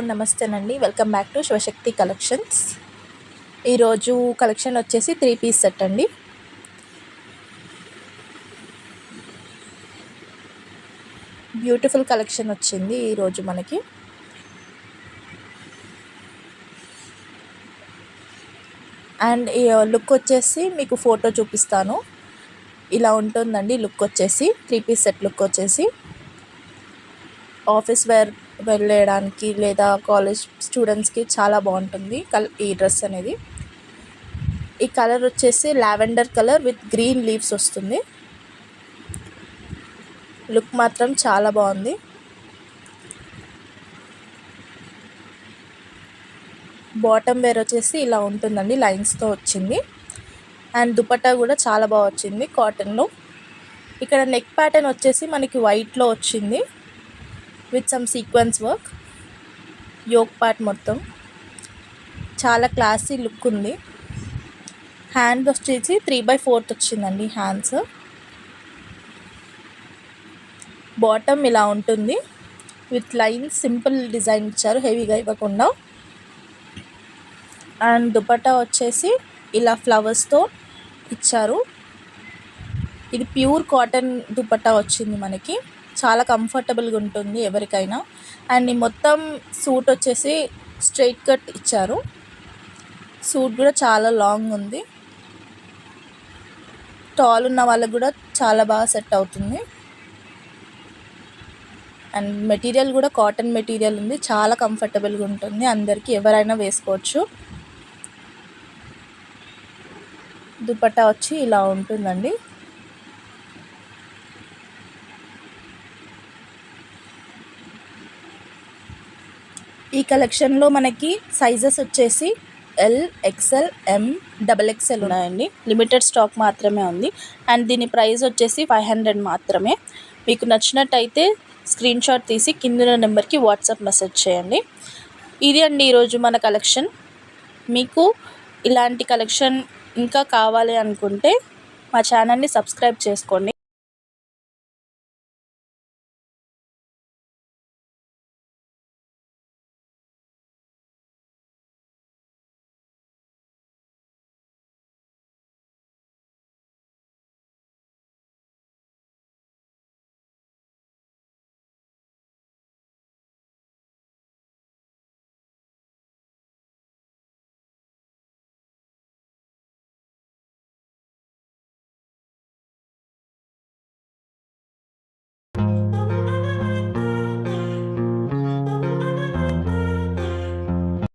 నమస్తేనండి. Welcome back to Shivashakti collections. ఈరోజు collection వచ్చేసి 3 piece set అండి. బ్యూటిఫుల్ కలెక్షన్ వచ్చింది ఈరోజు మనకి. అండ్ ఈ లుక్ వచ్చేసి మీకు ఫోటో చూపిస్తాను. ఇలా ఉంటుందండి లుక్ వచ్చేసి. 3 పీస్ సెట్ లుక్ వచ్చేసి ఆఫీస్ వేర్ వెళ్ళడానికి లేదా కాలేజ్ స్టూడెంట్స్కి చాలా బాగుంటుంది ఈ డ్రెస్ అనేది. ఈ కలర్ వచ్చేసి lavender colour with green leaves వస్తుంది. లుక్ మాత్రం చాలా బాగుంది. బాటమ్ వేర్ వచ్చేసి ఇలా ఉంటుందండి, లైన్స్తో వచ్చింది. అండ్ దుపట్టా కూడా చాలా బాగా వచ్చింది కాటన్లో. ఇక్కడ నెక్ ప్యాటర్న్ వచ్చేసి మనకి వైట్లో వచ్చింది with some sequence work. Yoke part మొత్తం చాలా క్లాసీ లుక్ ఉంది. హ్యాండ్ వచ్చేసి 3/4 వచ్చిందండి హ్యాండ్స్. బాటమ్ ఇలా ఉంటుంది విత్ లైన్స్, సింపుల్ డిజైన్ ఇచ్చారు, హెవీగా ఇవ్వకుండా. అండ్ దుపట్టా వచ్చేసి ఇలా ఫ్లవర్స్తో ఇచ్చారు. ఇది ప్యూర్ కాటన్ దుపట్టా వచ్చింది మనకి. చాలా కంఫర్టబుల్గా ఉంటుంది ఎవరికైనా. అండ్ ఈ మొత్తం సూట్ వచ్చేసి స్ట్రైట్ కట్ ఇచ్చారు. సూట్ కూడా చాలా లాంగ్ ఉంది. టాల్ ఉన్న వాళ్ళకు కూడా చాలా బాగా సెట్ అవుతుంది. అండ్ మెటీరియల్ కూడా కాటన్ మెటీరియల్ ఉంది, చాలా కంఫర్టబుల్గా ఉంటుంది. అందరికీ ఎవరైనా వేసుకోవచ్చు. దుపట్టా వచ్చి ఇలా ఉంటుందండి. ఈ కలెక్షన్లో మనకి సైజెస్ వచ్చేసి L, XL, M, XXL ఉన్నాయండి. లిమిటెడ్ స్టాక్ మాత్రమే ఉంది. అండ్ దీని ప్రైస్ వచ్చేసి 500 మాత్రమే. మీకు నచ్చినట్టయితే స్క్రీన్ షాట్ తీసి కింద నెంబర్కి వాట్సాప్ మెసేజ్ చేయండి. ఇది అండి ఈరోజు మన కలెక్షన్. మీకు ఇలాంటి కలెక్షన్ ఇంకా కావాలి అనుకుంటే మా ఛానల్ని సబ్స్క్రైబ్ చేసుకోండి.